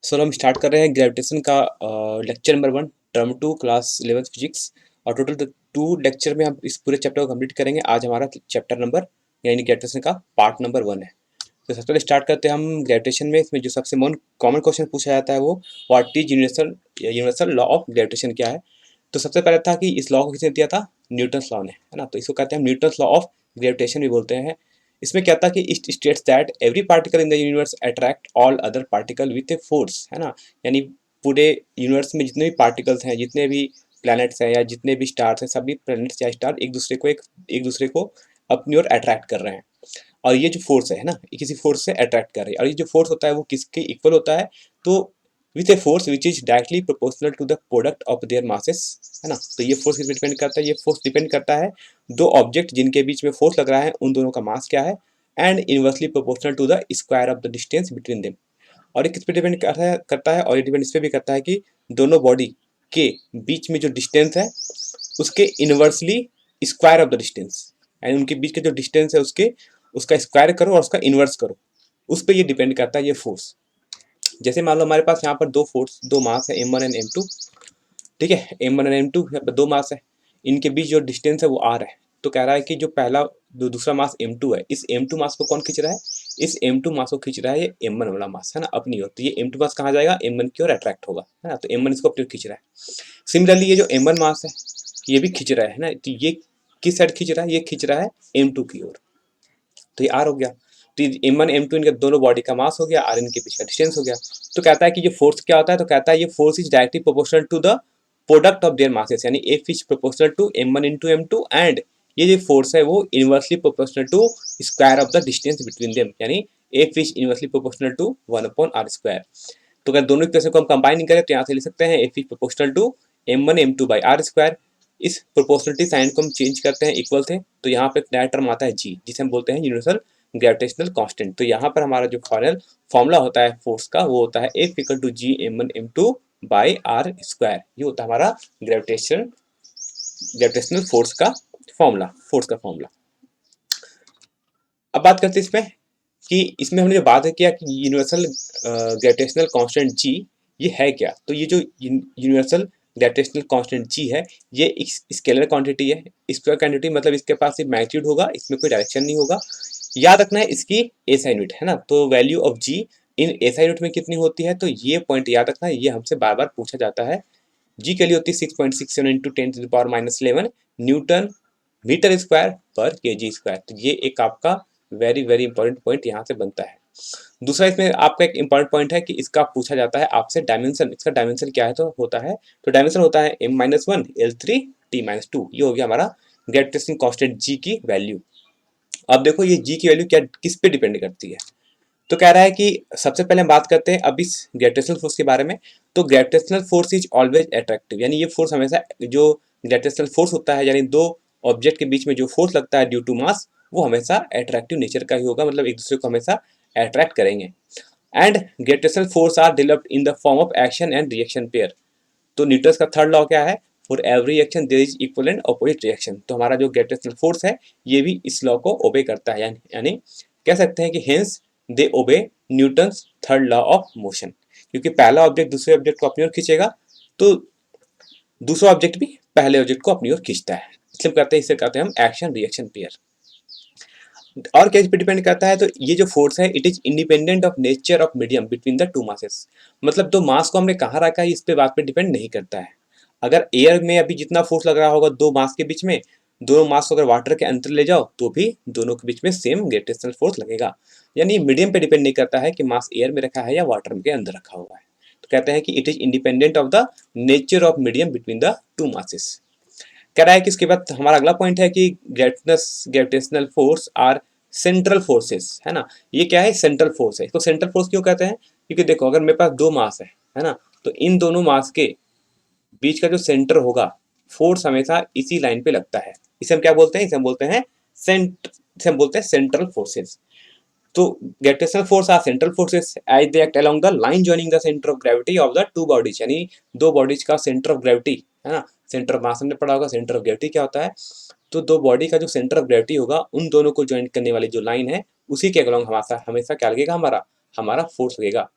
Sir हम start कर रहे हैं ग्रेविटेशन का lecture number 1 term 2 class 11th physics. और टोटल 2 लेक्चर में हम इस पूरे चैप्टर को कंप्लीट करेंगे। आज हमारा चैप्टर नंबर यानी ग्रेविटेशन का पार्ट नंबर 1 है। तो सबसे पहले स्टार्ट करते हैं हम ग्रेविटेशन में। इसमें जो सबसे मोस्ट कॉमन क्वेश्चन पूछा जाता है वो what is universal law of gravitation क्या है। तो सबसे पहले था कि इस लॉ को किसने दिया था, न्यूटन्स लॉ ने, है ना। तो इसको कहते हैं न्यूटन्स लॉ ऑफ ग्रेविटेशन भी बोलते हैं। इसमें क्या था कि it states that every particle in the universe attract all other particle with a force, है ना। यानी पूरे यूनिवर्स में जितने भी पार्टिकल्स हैं, जितने भी प्लैनेट्स हैं या जितने भी स्टार्स हैं, सभी प्लैनेट्स या स्टार एक दूसरे को अपनी ओर अट्रैक्ट कर रहे हैं। और ये जो फोर्स है ना, ये किसी फोर्स से अट्रैक्ट कर रही है। और ये जो फोर्स होता है वो किसके इक्वल होता है, तो with a force which is directly proportional to the product of their masses, है ना। तो ये फोर्स किस पे डिपेंड करता है, ये फोर्स डिपेंड करता है दो ऑब्जेक्ट जिनके बीच में फोर्स लग रहा है उन दोनों का मास क्या है, and inversely proportional to the square of the distance between them. और ये किस पे डिपेंड करता है और ये डिपेंड इस पे भी करता है कि दोनों बॉडी के बीच में जो डिस्टेंस है उसके inversely square of the distance, and उनके बीच का जो डिस्टेंस है उसके उसका स्क्वायर करो और उसका इन्वर्स करो। उस पर ये डिपेंड करता है ये फोर्स। जैसे मान लो हमारे पास यहाँ पर दो मास है M1 एंड M2। ठीक है, M1 एंड M2 यहाँ पर दो मास है, इनके बीच जो डिस्टेंस है वो R है। तो कह रहा है कि जो दूसरा मास M2 है, इस M2 मास को कौन खींच रहा है, इस M2 मास को खींच रहा है ये M1 वाला मास, है ना, अपनी ओर। तो ये M2 मास कहाँ जाएगा, M1 की ओर अट्रैक्ट होगा, है ना। तो M1 इसको अपनी ओर खींच रहा है। सिमिलरली ये जो M1 मास है ये भी खींच रहा है ना। तो ये किस साइड खींच रहा है, ये खींच रहा है M2 की ओर। तो ये आर हो गया। तो M1 M2 इनके दोनों बॉडी का मास हो गया, आर इनके बीच का डिस्टेंस हो गया। तो कहता है कि ये फोर्स क्या होता है, तो कहता है ये force is directly proportional to the product of their masses, यानी F is proportional to M1 into M2, and ये जो फोर्स है वो inversely proportional to square of the distance between them, यानी F is inversely proportional to 1/r square. तो अगर दोनों equation को हम कंबाइन करें तो यहाँ से लिख सकते हैं F is proportional to M1 M2 by R square. इस प्रोपोर्शनलिटी साइन को हम चेंज करते हैं इक्वल थे, तो यहाँ पे नया टर्म आता है G, जिसे हम बोलते हैं यूनिवर्सल ग्रेविटेशनल कांस्टेंट। तो यहाँ पर हमारा जो फाइनल फॉर्मूला होता है फोर्स का वो होता है F equal to G M1 M2 by R square. ये होता है हमारा ग्रेविटेशनल फोर्स का फॉर्मूला। अब बात करते हैं इसमें कि इसमें हमने जो बात किया कि यूनिवर्सल ग्रेविटेशनल कांस्टेंट G ये है क्या। तो ये जो यूनिवर्सल ग्रेविटेशनल कांस्टेंट G है ये एक स्केलर क्वांटिटी है। स्केलर क्वांटिटी मतलब इसके पास सिर्फ मैग्नीट्यूड होगा, इसमें कोई डायरेक्शन नहीं होगा। याद रखना है इसकी एसआई यूनिट, है ना। तो value of G in SI unit में कितनी होती है, तो ये पॉइंट याद रखना है, ये हमसे बार बार पूछा जाता है। G के लिए होती है 6.67 इंटू 10⁻⁻11 न्यूटन मीटर स्क्वायर पर केजी स्क्वायर। तो ये एक आपका वेरी वेरी इंपॉर्टेंट पॉइंट यहाँ से बनता है। दूसरा इसमें आपका एक इंपॉर्टेंट पॉइंट है कि इसका पूछा जाता है आपसे डायमेंशन। इसका डायमेंशन क्या है, तो होता है, तो डायमेंशन होता है M-1 L3 T-2। ये हो गया हमारा ग्रेविटेशनल कांस्टेंट G की वैल्यू। अब देखो ये G की वैल्यू क्या किस पे डिपेंड करती है। तो कह रहा है कि सबसे पहले हम बात करते हैं अब इस ग्रेविटेशनल फोर्स के बारे में। तो gravitational force is always attractive, यानी ये फोर्स हमेशा, जो ग्रेविटेशनल फोर्स होता है यानी दो ऑब्जेक्ट के बीच में जो फोर्स लगता है ड्यू टू मास, वो हमेशा अट्रैक्टिव नेचर का ही होगा, मतलब एक दूसरे को हमेशा अट्रैक्ट करेंगे। And gravitational force are developed in the form of action and reaction pair. तो न्यूटन का थर्ड लॉ क्या है, for every action there is equal and opposite reaction. तो हमारा जो ग्रेविटेशनल फोर्स है ये भी इस लॉ को ओबे करता है, यानी कह सकते हैं कि hence they obey Newton's third law of motion. क्योंकि पहला ऑब्जेक्ट दूसरे ऑब्जेक्ट को अपनी ओर खींचेगा तो दूसरा ऑब्जेक्ट भी पहले ऑब्जेक्ट को अपनी ओर खींचता है, इसलिए इसे कहते हैं हम एक्शन रिएक्शन पेयर। और क्या इस पे डिपेंड करता है, तो ये जो फोर्स है it is independent of nature of medium between the two masses. मतलब दो मास को हमने कहाँ रखा है इस पे बात पे डिपेंड नहीं करता है। अगर एयर में अभी जितना फोर्स लग रहा होगा दो मास के बीच में, दोनों मास को अगर वाटर के अंदर ले जाओ तो भी दोनों के बीच में सेम ग्रेविटेशनल फोर्स लगेगा। यानी मीडियम पे डिपेंड नहीं करता है कि मास एयर में रखा है या वाटर के अंदर रखा हुआ है। तो कहते हैं कि it is independent of the nature of medium between the two masses. कह रहा है कि इसके बाद हमारा अगला पॉइंट है कि gravitational force are central forces, है ना। ये क्या है, सेंट्रल फोर्स है। इसको सेंट्रल फोर्स क्यों कहते हैं, क्योंकि देखो अगर मेरे पास दो मास है ना, तो इन दोनों मास के बीच का जो सेंटर होगा फोर्स हमेशा इसी लाइन पे लगता है। इसे हम क्या बोलते हैं, इसे हम बोलते हैं सेंट्रल फोर्सेस। तो gravitational force are central forces as they act along the line joining the centre of gravity of the two bodies, यानी दो बॉडीज का सेंटर ऑफ ग्रेविटी, है ना। सेंटर ऑफ मास हमने पढ़ा होगा, सेंटर ऑफ ग्रेविटी क्या होता है। तो दो बॉडी का जो सेंटर ऑफ ग्रेविटी होगा उन दोनों को ज्वाइन करने वाली जो लाइन है उसी के अलोंग हमेशा हमेशा क्या लगेगा, हमारा हमारा फोर्स लगेगा।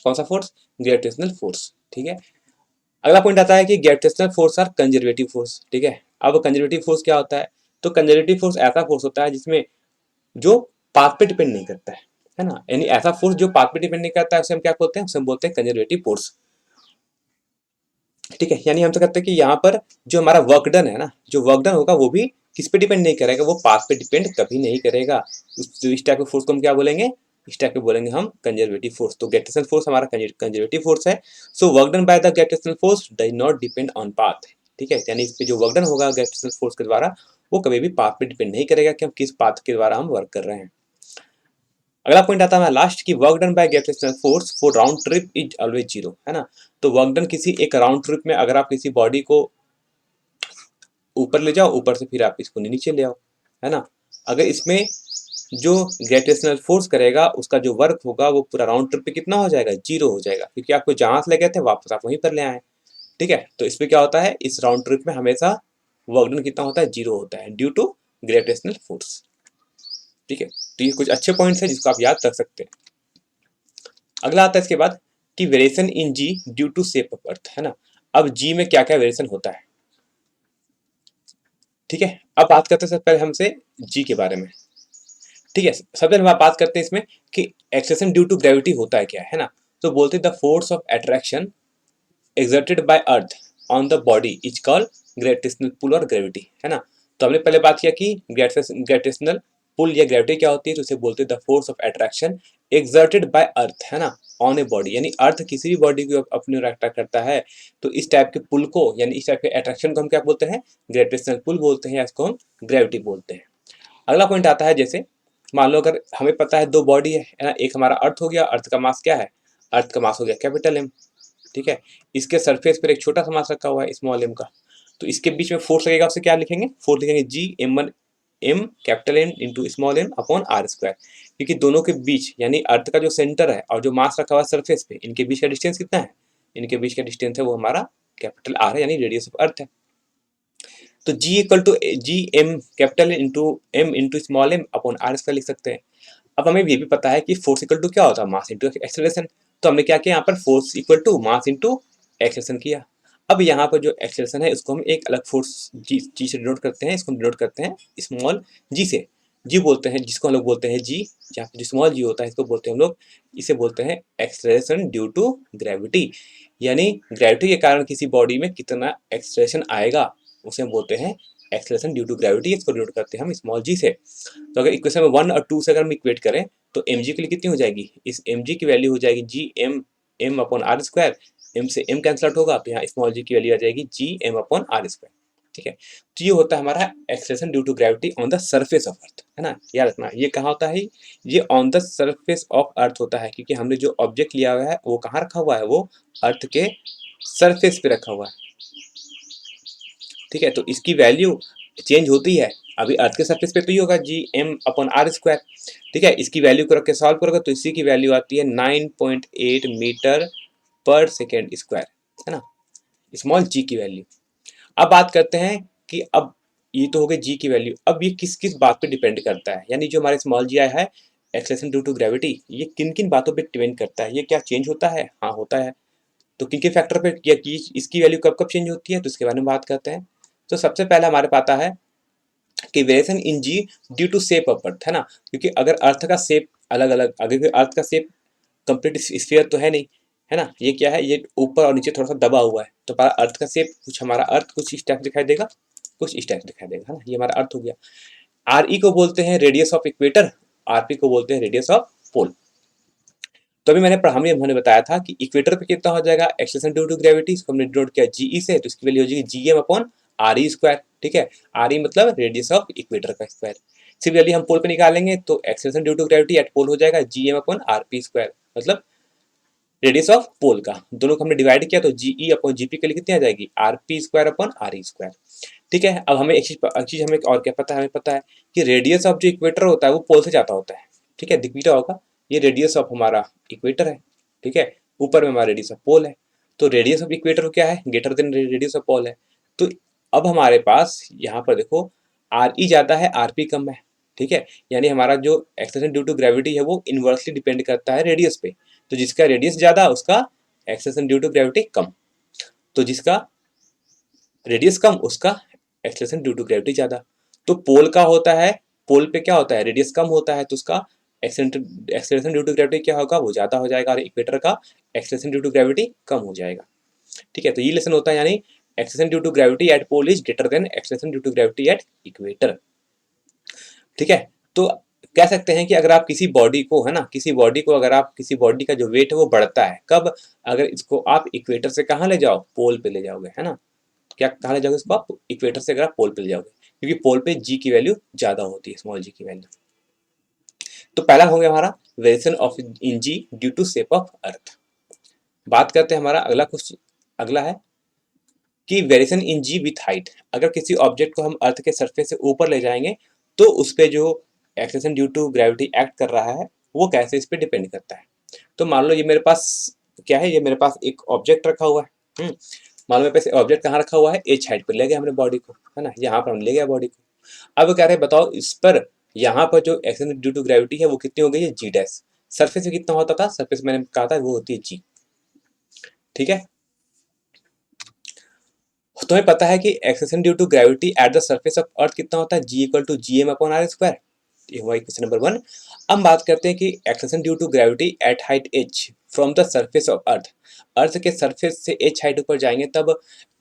कौन सा फोर्स? Gravitational force. ठीक है, अगला पॉइंट आता है कि gravitational force are conservative force. ठीक है, अब कंजर्वेटिव फोर्स क्या होता है? तो कंजर्वेटिव फोर्स ऐसा फोर्स होता है जिसमें जो पाथ पे डिपेंड नहीं करता है ना, यानी ऐसा फोर्स जो पाथ पे डिपेंड नहीं करता है उसे हम क्या बोलते हैं? उसे हम बोलते हैं कंजर्वेटिव फोर्स। ठीक है, यानी हम तो कहते हैं कि यहाँ पर जो हमारा वर्क डन है ना, जो वर्क डन होगा वो भी किस पे डिपेंड नहीं करेगा, वो पाथ पे डिपेंड कभी नहीं करेगा। इस टाइप के फोर्स को हम क्या बोलेंगे? इस टाइप के बोलेंगे हम कंजर्वेटिव फोर्स। तो ग्रेविटेशनल फोर्स हमारा कंजर्वेटिव फोर्स है। So work done by the gravitational force does not depend on path. ठीक है, यानी इस पे जो वर्क डन होगा ग्रेविटेशनल फोर्स के द्वारा वो कभी भी पाथ पे डिपेंड नहीं करेगा कि हम किस पाथ के द्वारा हम वर्क कर रहे हैं। अगला पॉइंट आता है लास्ट की work done by gravitational force for round trip is always zero, है ना। तो वर्क डन किसी एक राउंड ट्रिप में अगर आप किसी बॉडी को ऊपर ले जाओ, ऊपर से फिर आप इसको नीचे ले आओ, है ना, अगर इसमें जो ग्रेविटेशनल फोर्स करेगा उसका जो वर्क होगा वो पूरा राउंड ट्रिप पे कितना हो जाएगा? जीरो हो जाएगा, क्योंकि आपको जहां से ले गए थे वापस आप वहीं पर ले आए। ठीक है, तो इसमें क्या होता है? इस राउंड ट्रिप में हमेशा वर्क डन कितना होता है? जीरो होता है ड्यू टू ग्रेविटेशनल फोर्स। ठीक है, तो ये कुछ अच्छे पॉइंट्स हैं जिसको आप याद रख सकते हैं। अगला आता है इसके बाद कि variation in G due to shape of earth, है ना। अब जी में क्या क्या वेरिएशन होता है? ठीक है, अब बात करते हैं सबसे पहले हमसे जी के बारे में। ठीक है, सबसे पहले हम बात करते हैं इसमें कि एक्सेलेरेशन ड्यू टू ग्रेविटी होता है क्या, है ना। तो बोलते हैं the force of attraction exerted by earth on the body is called gravitational pull और ग्रेविटी, है ना। तो हमने पहले बात किया कि ग्रेविटेशनल पुल या ग्रेविटी क्या होती है, तो उसे बोलते हैं the force of attraction exerted by अर्थ, है ना, ऑन ए बॉडी, यानी अर्थ किसी भी बॉडी को अपनी ओर अट्रैक्ट करता है तो इस टाइप के पुल को यानी इस टाइप के अट्रैक्शन को हम क्या बोलते हैं? ग्रेविटेशनल पुल बोलते हैं या इसको हम ग्रेविटी बोलते हैं। अगला पॉइंट आता है जैसे मान लो अगर हमें पता है दो बॉडी है ना, एक हमारा अर्थ हो गया, अर्थ का मास क्या है? अर्थ का मास हो गया कैपिटल एम। ठीक है, इसके सरफेस पर एक छोटा सा मास रखा हुआ है स्मॉल एम का, तो इसके बीच में फोर्स लगेगा, उसे क्या लिखेंगे? फोर्स लिखेंगे G M1 M capital M into small M upon are square, क्योंकि दोनों के बीच यानी अर्थ का जो सेंटर है और जो मास रखा हुआ है सरफेस पे, इनके बीच का डिस्टेंस कितना है? इनके बीच का डिस्टेंस है वो हमारा कैपिटल आर है, यानी रेडियस ऑफ अर्थ है। तो G equal to ji M capital M into small M upon are square लिख सकते हैं। अब हमें ये भी पता है कि फोर्स इक्वल टू क्या होता है? Mass into acceleration. तो हमने क्या किया यहाँ पर? Force equal to mass into acceleration किया। अब यहाँ पर जो एक्सेलरेशन है इसको हम एक अलग फोर्स जी से डिनोट करते हैं, इसको डिनोट करते हैं स्मॉल जी से। जी बोलते हैं जिसको हम लोग बोलते हैं जी, जहाँ पे जो स्मॉल जी होता है इसको बोलते हैं हम लोग, इसे बोलते हैं एक्सेलरेशन ड्यू टू ग्रेविटी, यानी ग्रेविटी के कारण किसी बॉडी में कितना एक्सेलरेशन आएगा उसे हम बोलते हैं एक्सेलरेशन ड्यू टू ग्रेविटी। इसको डिनोट करते हैं हम स्मॉल जी से। तो अगर इक्वेशन में 1 और 2 से अगर हम इक्वेट करें तो एम जी के लिए कितनी हो जाएगी? इस एम जी की वैल्यू हो जाएगी G M upon are square, M से एम कैंसल आउट होगा तो यहाँ स्मॉल जी की वैल्यू आ जाएगी G M upon are square. ठीक है, तो ये होता है हमारा acceleration due to gravity on the surface of earth, है ना। याद रखना ये कहाँ होता है? ये on the surface of earth होता है, क्योंकि हमने जो ऑब्जेक्ट लिया हुआ है वो कहाँ रखा हुआ है? वो अर्थ के सरफेस पे रखा हुआ है। ठीक है, तो इसकी वैल्यू चेंज होती है। अभी अर्थ के सरफेस पे तो ये होगा G M upon are square. ठीक है, इसकी वैल्यू को रख के सॉल्व करोगे तो इसी की वैल्यू आती है 9.8 मीटर पर सेकेंड स्क्वायर, है ना, स्मॉल जी की वैल्यू। अब बात करते हैं कि अब ये तो हो गई जी की वैल्यू, अब ये किस किस बात पे डिपेंड करता है, यानी जो हमारे स्मॉल जी आया है एक्सेलरेशन ड्यू टू ग्रेविटी, ये किन किन बातों पे डिपेंड करता है? ये क्या चेंज होता है? हाँ होता है। तो किन किन फैक्टर पे या कि इसकी वैल्यू कब कब चेंज होती है, तो इसके बारे में बात करते हैं। तो सबसे पहला हमारे पास आता है कि variation in G due to shape of earth, है ना, क्योंकि अगर अर्थ का शेप अलग अलग, अगर अर्थ का शेप कंप्लीट स्फीयर तो है नहीं, है ना, ये क्या है? ये ऊपर और नीचे थोड़ा सा दबा हुआ है, तो हमारा अर्थ का शेप कुछ, हमारा अर्थ कुछ इस टाइप दिखाई देगा, कुछ इस टाइप दिखाई देगा, है ना, ये हमारा अर्थ हो गया। आर ई को बोलते हैं radius of equator, R P को बोलते हैं रेडियस ऑफ पोल। तो अभी हमने बताया था कि इक्वेटर पे कितना हो जाएगा एक्सेलरेशन ड्यू टू ग्रेविटी, इसको हमने डिनोट किया जीई से, तो इसकी वैल्यू हो जाएगी G M upon R E square. ठीक है, आर ई मतलब रेडियस ऑफ इक्वेटर का स्क्वायर। सिमिलरली हम पोल पे निकालेंगे तो acceleration due to gravity at pole हो जाएगा G M upon R P square, मतलब रेडियस ऑफ पोल का। दोनों को हमने डिवाइड किया तो जीई अपॉन जीपी के लिए कितनी आ जाएगी? Are P square upon R E square. ठीक है, अब हमें एक चीज हमें और क्या पता है? हमें पता है कि रेडियस ऑफ जो इक्वेटर होता है वो पोल से जाता होता है। ठीक है, दिखता होगा ये रेडियस ऑफ हमारा इक्वेटर है। ठीक है, ऊपर में हमारा रेडियस ऑफ पोल है, तो रेडियस ऑफ इक्वेटर क्या है? ग्रेटर देन रेडियस ऑफ पोल है। तो अब हमारे पास यहाँ पर देखो आर ई ज्यादा है, आर पी कम है। ठीक है, यानी हमारा जो एक्सेलरेशन ड्यू टू ग्रेविटी है वो इनवर्सली डिपेंड करता है रेडियस पे। तो जिसका रेडियस ज्यादा उसका एक्सेलरेशन ड्यू टू ग्रेविटी कम, तो जिसका रेडियस कम उसका एक्सेलरेशन ड्यू टू ग्रेविटी ज्यादा। तो पोल का होता है, पोल पे क्या होता है, रेडियस कम होता है तो उसका एक्सेलरेशन ड्यू टू ग्रेविटी क्या होगा, वो ज्यादा हो जाएगा, और इक्वेटर का एक्सेलरेशन ड्यू टू ग्रेविटी कम हो जाएगा। ठीक है, तो ये लेसन होता है, यानी acceleration due to gravity at pole is greater than acceleration due to gravity at equator. ठीक है, तो कह सकते हैं कि अगर आप किसी बॉडी को, है ना, किसी बॉडी को, अगर आप किसी बॉडी का जो वेट है वो बढ़ता है कब, अगर इसको आप इक्वेटर से कहाँ ले जाओ, पोल पे ले जाओगे, है ना। क्या कहाँ ले जाओगे इसको आप, इक्वेटर से अगर आप पोल पे ले जाओगे, क्योंकि पोल पे जी की वैल्यू ज्यादा होती है, स्मॉल जी की वैल्यू। तो पहला हो गया हमारा variation of in G due to shape of earth. बात करते हैं हमारा अगला क्वेश्चन, अगला है कि variation in G with height. अगर किसी ऑब्जेक्ट को हम अर्थ के सरफेस से ऊपर ले जाएंगे तो उस पर जो acceleration due to gravity act कर रहा है वो कैसे इस पर डिपेंड करता है। तो मान लो ये मेरे पास क्या है, ये मेरे पास एक ऑब्जेक्ट रखा हुआ है। मान लो मेरे पास ऑब्जेक्ट कहाँ रखा हुआ है, एच हाइट पर ले गया हमने बॉडी को, है ना, यहाँ पर हम ले गया बॉडी को। अब कह रहे हैं बताओ इस पर यहाँ पर जो एक्सेलरेशन ड्यू टू ग्रेविटी है वो कितनी हो गई है, जी डैश। सरफेस में कितना होता था, सरफेस मैंने कहा था वो होती है जी। ठीक है, तुम्हें पता है कि acceleration due to gravity at the surface of earth कितना होता है, G equal to G M upon are square. ये हुआ क्वेश्चन नंबर 1। अब बात करते हैं कि acceleration due to gravity at height h from the surface of earth. Earth के सरफेस से h हाइट ऊपर जाएंगे तब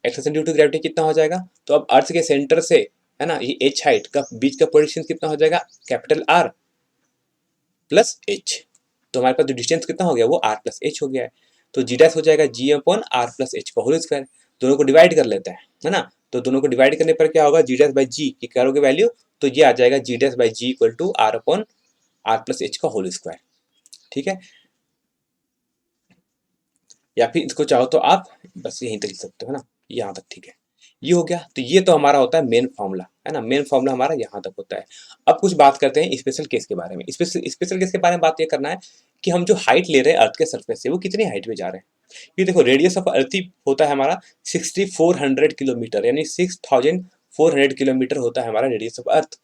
एक्सेलरेशन ड्यू टू ग्रेविटी कितना हो जाएगा। तो अब अर्थ के सेंटर से, है ना, ये h हाइट का बीच का पोजीशन कितना हो जाएगा, कैपिटल R प्लस h। तो हमारे पास जो डिस्टेंस कितना हो गया वो r प्लस h हो गया है। तो जी डैश हो जाएगा जी अपॉन आर प्लस एच का होल स्क्वायर। दोनों को डिवाइड कर लेते हैं, है ना। तो दोनों को डिवाइड करने पर क्या होगा, जी डैश बाई जी की करोगे वैल्यू, तो ये आ जाएगा G dash by G equal to R upon R plus H का होल स्क्वायर। ठीक है, या फिर इसको चाहो तो आप बस यहीं तक लिख सकते हो ना, यहाँ तक। ठीक है, ये हो गया। तो ये तो हमारा होता है मेन फॉर्मूला, है ना, मेन फॉर्मूला हमारा यहाँ तक होता है। अब कुछ बात करते हैं स्पेशल केस के बारे में। स्पेशल केस के बारे में बात ये करना है कि हम जो हाइट ले रहे हैं अर्थ के सरफेस से वो कितनी हाइट पे जा रहे हैं। ये देखो रेडियस ऑफ अर्थ होता है हमारा 6400 किलोमीटर, यानी 6400 किलोमीटर होता है हमारा रेडियस ऑफ अर्थ।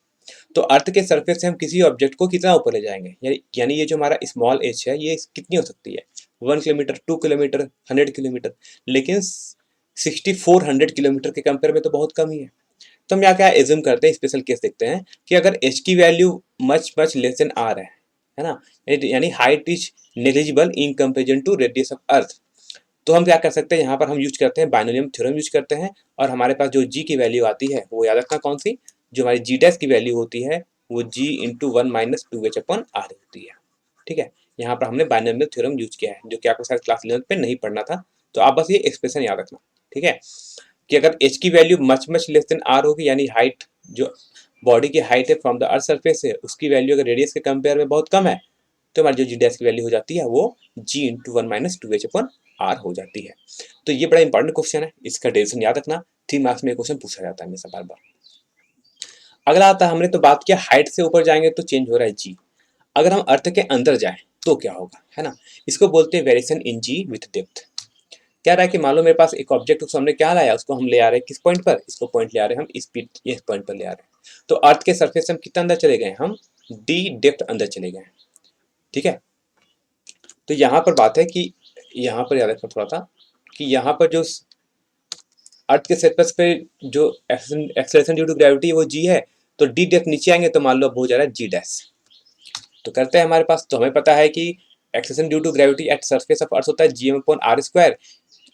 तो अर्थ के सरफेस से हम किसी ऑब्जेक्ट को कितना ऊपर ले जाएंगे, यानी ये जो हमारा स्मॉल एच है ये कितनी हो सकती है, 1 किलोमीटर, 2 किलोमीटर, 100 किलोमीटर। लेकिन 6400 किलोमीटर के कंपेयर में तो बहुत कम ही है। तो हम यहाँ क्या एज्यूम करते हैं, स्पेशल केस देखते हैं कि अगर एच की value much much less than R है ना, यानी height is negligible in comparison to radius of earth. तो हम क्या कर सकते हैं, यहाँ पर हम यूज करते हैं बाइनोमियल थ्योरम यूज करते हैं, और हमारे पास जो जी की वैल्यू आती है वो याद रखना कौन सी, जो हमारी जी डैश की वैल्यू होती है वो G into 1 minus 2h upon R होती है। ठीक है, यहाँ पर हमने बाइनोमियल थ्योरम यूज किया है, जो कि आपको शायद क्लास 11 पे नहीं पढ़ना था। तो आप बस ये एक्सप्रेशन याद रखना। ठीक है, कि अगर h की value much much less than R होगी, यानी हाइट जो बॉडी की हाइट है फ्रॉम द अर्थ सरफेस है उसकी वैल्यू अगर रेडियस के कंपेयर में बहुत कम है, तो हमारी जो जी डैश की वैल्यू हो जाती है वो G into 1 minus 2h upon R हो जाती है। तो ये बड़ा इंपॉर्टेंट क्वेश्चन है, इसका डेरिवेशन याद रखना। 3 मार्क्स में ये क्वेश्चन पूछा जाता है हमेशा बार बार। अगला आता है, हमने तो बात किया हाइट से ऊपर जाएंगे तो चेंज हो रहा है जी। अगर हम अर्थ के अंदर जाएं तो क्या होगा, है ना। इसको बोलते हैं variation in G with depth. क्या रहा है कि मान लो मेरे पास एक ऑब्जेक्ट, उसको हमने क्या लाया, उसको हम ले आ रहे हैं किस पॉइंट पर, इसको पॉइंट ले आ रहे हैं हम इस पॉइंट पर ले आ रहे हैं। तो अर्थ के सरफेस से हम कितना अंदर चले गए, हम डी डेप्थ अंदर चले गए। ठीक है, तो यहाँ पर बात है कि यहाँ पर याद रखना थोड़ा सा कि यहाँ पर जो अर्थ के सरफेस पे जो एक्सेलरेशन ड्यू टू ग्रेविटी वो जी है, तो डी डेप्थ नीचे आएंगे तो मान लो अब हो जा रहा है जी डैश। तो करते हैं हमारे पास, तो हमें पता है कि acceleration due to gravity at surface of earth होता है G M upon are square.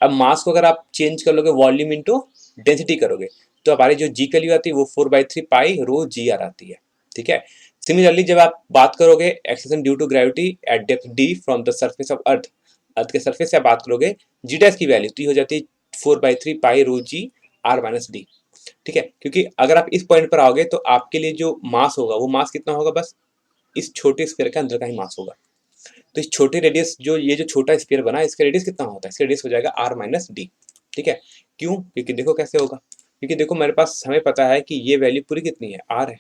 अब मास को अगर आप चेंज कर लोगे वॉल्यूम इंटू डेंसिटी करोगे तो हमारी जो जी की वैल्यू आती है वो 4/3 पाई रो जी आर आती है। ठीक है, सिमिलरली जब आप बात करोगे acceleration due to gravity at depth d from the surface of earth, earth के सरफेस से आप बात करोगे जी डैश की वैल्यू तो हो जाती है 4/3 पाई रो जी आर माइनस डी। ठीक है, क्योंकि अगर आप इस पॉइंट पर आओगे तो आपके लिए जो मास होगा वो मास कितना होगा, बस इस छोटे स्फीयर के अंदर का ही मास होगा। तो इस छोटे रेडियस जो ये जो छोटा स्फीयर बना इसका रेडियस कितना होता है, इसका रेडियस हो जाएगा आर माइनस डी। ठीक है, क्यों, क्योंकि देखो कैसे होगा, क्योंकि देखो मेरे पास हमें पता है कि ये वैल्यू पूरी कितनी है, आर है।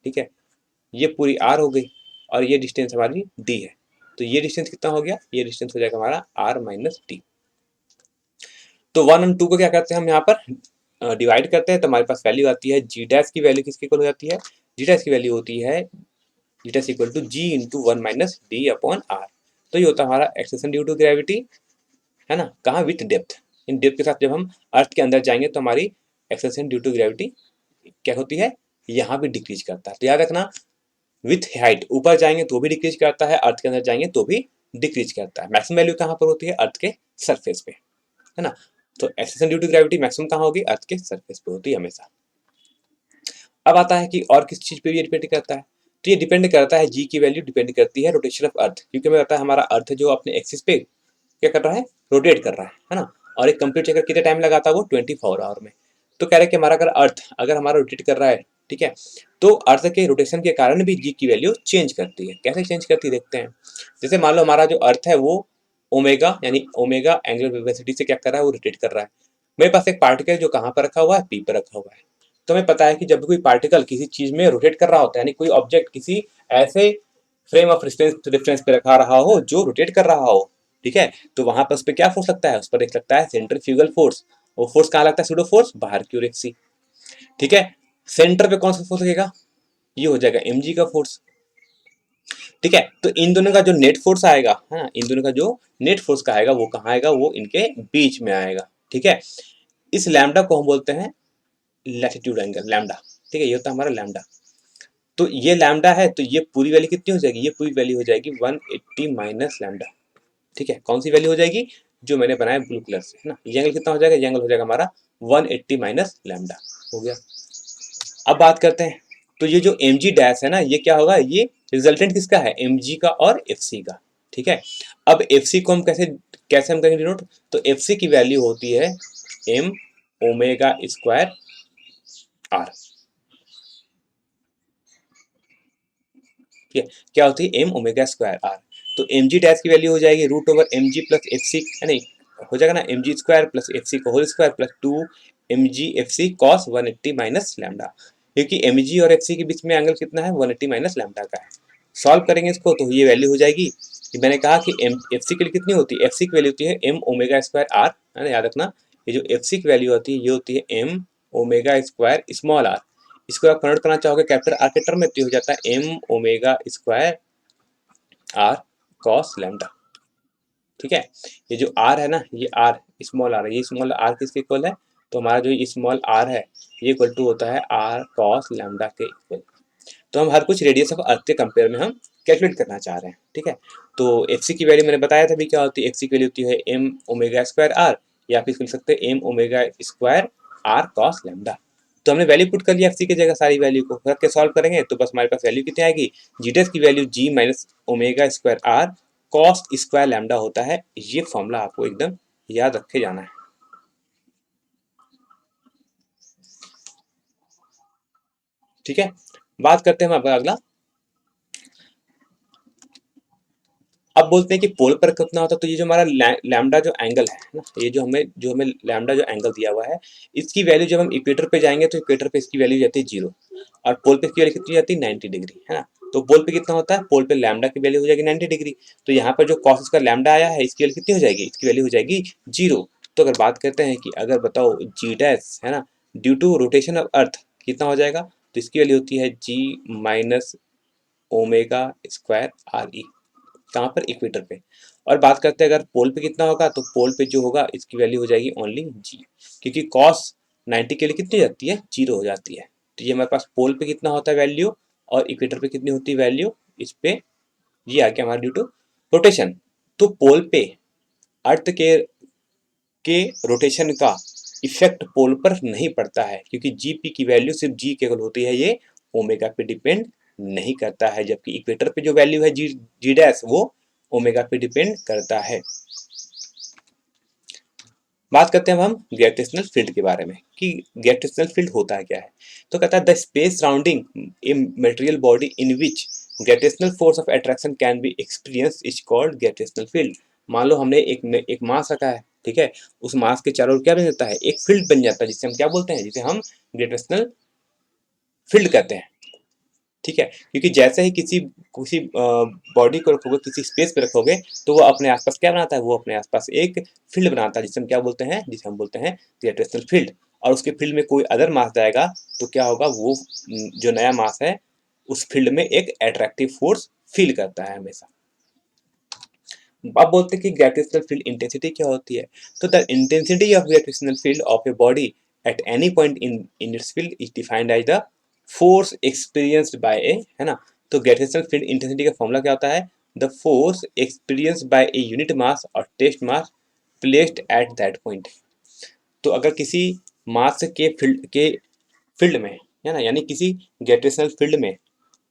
ठीक है, ये पूरी आर हो गई और ये डिस्टेंस हमारी डी है। तो ये डिस्टेंस कितना हो गया, ये डिस्टेंस हो जाएगा हमारा आर माइनस डी। तो 1 और 2 को क्या करते हैं हम यहाँ पर डिवाइड करते हैं, तो हमारे पास वैल्यू आती है जी डैश की वैल्यू किसके इक्वल हो जाती है, जी डैश की वैल्यू होती है g dash equal to g into 1 minus d upon are. तो ये होता है हमारा एक्सेलेरेशन ड्यू टू ग्रेविटी, है ना, कहाँ, विथ डेप्थ। इन डेप्थ के साथ जब हम अर्थ के अंदर जाएंगे तो हमारी एक्सेलेरेशन ड्यू टू ग्रेविटी क्या होती है, यहाँ भी डिक्रीज करता है। तो याद रखना, विथ हाइट ऊपर जाएंगे तो भी डिक्रीज करता है, अर्थ के अंदर जाएंगे तो भी डिक्रीज करता है। मैक्सिमम वैल्यू कहाँ पर होती है, अर्थ के सरफेस पे, है ना। तो acceleration due to gravity maximum कहाँ होगी, अर्थ के सरफेस पे होती है हमेशा। अब आता है कि और किस चीज पे ये डिपेंड करता है, तो ये डिपेंड करता है, जी की वैल्यू डिपेंड करती है रोटेशन ऑफ अर्थ, क्योंकि हमें पता है हमारा अर्थ जो अपने एक्सिस पे क्या कर रहा है, रोटेट कर रहा है ना। और एक कंप्लीट चक्कर कितने टाइम लगाता है, वो 24 आवर में। तो कह रहे हैं कि हमारा अगर अर्थ अगर हमारा रोटेट कर रहा है, ठीक है, तो अर्थ के रोटेशन के कारण भी जी की वैल्यू चेंज करती है। कैसे चेंज करती है देखते हैं। जैसे मान लो हमारा जो अर्थ है वो ओमेगा यानी ओमेगा एंगुलर वेलोसिटी से क्या कर रहा है, वो रोटेट कर रहा है। मेरे पास एक पार्टिकल जो कहाँ पर रखा हुआ है, पी पर रखा हुआ है। तो हमें पता है कि जब भी कोई पार्टिकल किसी चीज में रोटेट कर रहा होता है, यानी कोई ऑब्जेक्ट किसी ऐसे फ्रेम ऑफ रेफरेंस पे रखा रहा हो जो रोटेट कर रहा हो, ठीक है, तो वहां पर उस पर क्या फोर्स लगता है, उस पर एक लगता है सेंट्रीफ्यूगल फोर्स। वो फोर्स कहाँ लगता है, सूडो फोर्स, बाहर की ओर एक सी, ठीक है। सेंटर पे कौन सा फोर्स लगेगा, ये हो जाएगा mg का फोर्स, ठीक है। तो इन दोनों का जो नेट फोर्स आएगा, है ना, इन दोनों का जो नेट फोर्स का आएगा वो कहाँ आएगा, वो इनके बीच में आएगा, ठीक है। इस लैम्डा को हम बोलते हैं लैटिट्यूड एंगल, लैम्डा, ठीक है, ये होता है हमारा लैम्डा। तो ये लैम्डा है, तो ये पूरी वैल्यू कितनी हो जाएगी, ये पूरी वैल्यू हो जाएगी 180 माइनस लैम्डा, ठीक है। कौन सी वैल्यू हो जाएगी, जो मैंने बनाया ब्लू कलर से, है ना। ये एंगल कितना हो जाएगा, ये एंगल हो जाएगा हमारा 180 माइनस लैम्डा, हो गया। अब बात करते हैं, तो ये जो एम जी डैश है ना, ये क्या होगा, ये रिजल्टेंट किसका है, एम जी का और एफ सी का, ठीक है। अब एफ सी को हम कैसे कैसे हम करेंगे डिनोट, तो एफ सी की वैल्यू होती है एम ओमेगा स्क्वायर आर, ठीक है। क्या होती है, एम ओमेगा स्क्वायर आर। तो एम जी डैश की वैल्यू हो जाएगी root over m g plus f c, है नहीं, हो जाएगा ना, m g square plus f c का whole square plus 2 mg fc cos 180 minus lambda, क्योंकि एम जी और एफ सी के बीच में एंगल कितना है, 180 माइनस लैम्डा का है। सॉल्व करेंगे इसको तो ये वैल्यू हो जाएगी कि मैंने कहा कि एम एफ सी के लिए कितनी होती है, एफ सी की वैल्यू होती है एम ओमेगा स्क्वायर आर, है ना, याद रखना। ये जो एफ सी की वैल्यू होती है ये होती है M omega square small R. इसको आप कन्वर्ट करना चाहोगे कैपिटल आर के टर्म में, तो हो जाता है M omega square R cos lambda, ठीक है। ये जो आर है ना, ये आर स्मॉल आर है, ये स्मॉल आर किसके इक्वल है, तो हमारा जो स्मॉल आर है ये इक्वल टू होता है आर कॉस लैम्डा के इक्वल। तो हम हर कुछ रेडियस ऑफ अर्थ के कंपेयर में हम कैलकुलेट करना चाह रहे हैं, ठीक है। तो एफ सी की वैल्यू मैंने बताया था भी क्या होती है, एफ सी की वैल्यू होती है एम ओमेगा स्क्वायर आर, या फिर लिख सकते हैं M omega square R cos lambda. तो हमने वैल्यू पुट कर लिया एफ सी की जगह, सारी वैल्यू को रख के सॉल्व करेंगे तो बस हमारे पास वैल्यू कितनी आएगी, जी टेस्ट की value G minus omega square R cos square lambda होता है। ये फॉर्मूला आपको एकदम याद रखे जाना है, ठीक है। बात करते हैं हम अब अगला। अब बोलते हैं कि पोल पर कितना होता है, तो ये जो हमारा लैम्डा जो एंगल है ना, ये जो हमें लैम्डा जो एंगल दिया हुआ है, इसकी वैल्यू जब हम इक्वेटर पे जाएंगे तो इक्वेटर पे इसकी वैल्यू जाती है 0, और पोल पे इसकी वैल्यू कितनी जाती है 90 डिग्री, है ना। तो पोल पे कितना होता है, पोल पे लैम्डा की वैल्यू हो जाएगी 90 डिग्री। तो यहाँ पर जो कॉस इसका लैम्डा आया है इसकी वैल्यू कितनी हो जाएगी, इसकी वैल्यू हो जाएगी 0। तो अगर बात करते हैं कि अगर बताओ जी डैश, है ना, due to rotation of earth कितना हो जाएगा, तो इसकी वैल्यू होती है g minus omega square r e, कहाँ पर, इक्वेटर पे। और बात करते हैं अगर पोल पे कितना होगा, तो पोल पे जो होगा इसकी वैल्यू हो जाएगी ओनली जी, क्योंकि कॉस 90 के लिए कितनी हो जाती है, 0 हो जाती है। तो ये हमारे पास पोल पे कितना होता है वैल्यू, और इक्वेटर पे कितनी होती है वैल्यू, इस पे ये आ गया हमारा ड्यू टू रोटेशन। तो पोल पे अर्थ के रोटेशन का इफेक्ट पोल पर नहीं पड़ता है, क्योंकि जीपी की वैल्यू सिर्फ जी केवल होती है, ये ओमेगा पे डिपेंड नहीं करता है। जबकि इक्वेटर पे जो वैल्यू है जी जी डैश, वो ओमेगा पे डिपेंड करता है। बात करते हैं अब हम ग्रेविटेशनल फील्ड के बारे में कि ग्रेविटेशनल फील्ड होता है क्या है। तो कहता है the space surrounding a material body in which gravitational force of attraction can be experience is called gravitational field. मान लो हमने एक मास रखा है, ठीक है, उस मास के चारों ओर क्या बन जाता है, एक फील्ड बन जाता है, जिसे हम क्या बोलते हैं, जिसे हम ग्रेविटेशनल फील्ड कहते हैं, ठीक है। क्योंकि जैसे ही किसी किसी बॉडी को रखोगे, किसी स्पेस पे रखोगे, तो वो अपने आसपास क्या बनाता है, वो अपने आसपास एक फील्ड बनाता है, जिसे हम क्या बोलते हैं, जिसे हम बोलते हैं ग्रेविटेशनल फील्ड। और उसके फील्ड में कोई अदर मास जाएगा तो क्या होगा, वो जो नया मास है उस फील्ड में एक अट्रैक्टिव फोर्स फील करता है हमेशा। अब बोलते हैं कि ग्रेविटेशनल फील्ड इंटेंसिटी क्या होती है। तो the intensity of gravitational field of a body at any point in its field is defined as the force experienced by a, है ना। तो ग्रेविटेशनल फील्ड इंटेंसिटी का फॉर्मूला क्या होता है, the force experienced by a unit mass और test mass placed at that point. तो अगर किसी मास के फील्ड में, है ना, यानी किसी ग्रेविटेशनल फील्ड में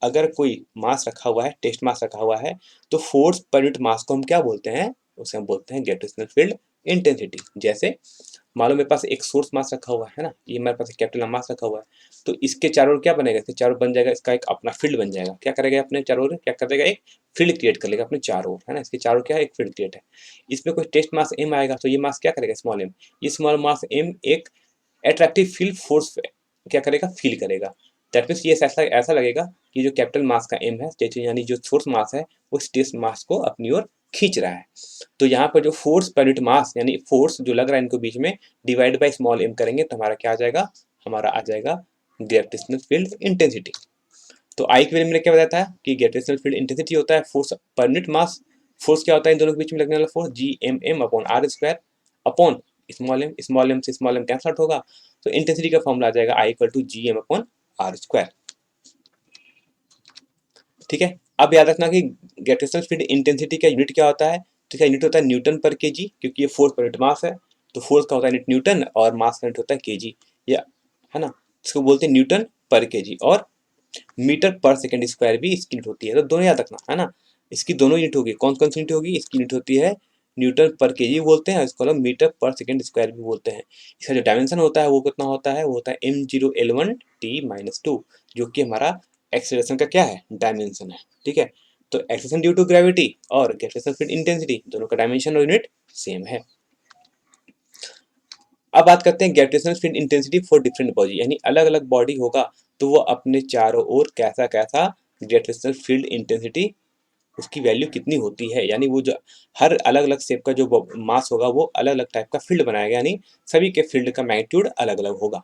अगर कोई मास रखा हुआ है, टेस्ट मास रखा हुआ है, तो फोर्स पर यूनिट मास को हम क्या बोलते हैं, उसे हम बोलते हैं ग्रेविटेशनल फील्ड इंटेंसिटी। जैसे मान लो मेरे पास एक सोर्स मास रखा हुआ है ना, ये मेरे पास एक कैपिटल मास रखा हुआ है, तो इसके चारों ओर क्या बनेगा, इसके चारों ओर बन जाएगा, इसका एक अपना फील्ड बन जाएगा। क्या करेगा अपने चारों ओर, क्या करेगा, एक फील्ड क्रिएट कर लेगा अपने चारों ओर, है ना। इसके चारों क्या है, एक फील्ड क्रिएट है। इसमें कोई टेस्ट मास एम आएगा, तो ये मास क्या करेगा, स्मॉल एम। ये स्मॉल मास एम एक अट्रैक्टिव फील्ड फोर्स क्या करेगा, फील करेगा। दैट मीन्स ये ऐसा ऐसा लगेगा कि जो कैपिटल मास का एम है, यानी जो सोर्स मास है, वो स्टेस मास को अपनी ओर खींच रहा है। तो यहाँ पर जो फोर्स पर यूनिट मास यानी फोर्स जो लग रहा है इनको बीच में, डिवाइड बाय स्मॉल एम करेंगे तो हमारा क्या आ जाएगा, हमारा आ जाएगा ग्रेविटेशनल फील्ड इंटेंसिटी। तो आई के बारे में क्या बताया था कि ग्रेविटेशनल फील्ड इंटेंसिटी होता है force per unit mass. Force क्या होता है इन दोनों के बीच में लगने वाला force, g M M upon are square upon small m से स्मॉल एम कैंसल आउट होगा। तो इंटेंसिटी का फॉर्मूला आ जाएगा I equal to G M upon are square. ठीक है, अब याद रखना कि ग्रेविटेशनल फील्ड इंटेंसिटी का यूनिट क्या होता है, तो क्या यूनिट होता है न्यूटन पर केजी, क्योंकि ये फोर्स पर यूनिट मास है। तो फोर्स का होता है यूनिट न्यूटन और मास का यूनिट होता है केजी, या है ना। इसको बोलते हैं न्यूटन पर केजी। और मीटर पर सेकंड स्क्वायर भी इसकी यूनिट होती है, तो दोनों याद रखना, है ना। इसकी दोनों यूनिट होगी, कौन कौन सी यूनिट होगी, इसकी यूनिट होती है न्यूटन पर केजी बोलते हैं, इसको हम मीटर पर सेकंड स्क्वायर भी बोलते हैं। इसका जो डायमेंशन होता है वो कितना होता है, वो होता है m0l1t-2, जो कि हमारा एक्सेलरेशन का क्या है, डायमेंशन है। ठीक है, तो एक्सेलरेशन ड्यू टू ग्रेविटी और ग्रेविटेशनल फील्ड इंटेंसिटी दोनों का डायमेंशन और यूनिट सेम है। अब बात करते हैं gravitational field intensity for different body, यानी अलग अलग बॉडी होगा तो वो अपने चारों ओर कैसा कैसा ग्रेविटेशनल फील्ड इंटेंसिटी उसकी वैल्यू कितनी होती है, यानी वो जो हर अलग अलग शेप का जो मास होगा वो अलग अलग टाइप का फील्ड बनाएगा, यानी सभी के फील्ड का मैग्नीट्यूड अलग अलग होगा।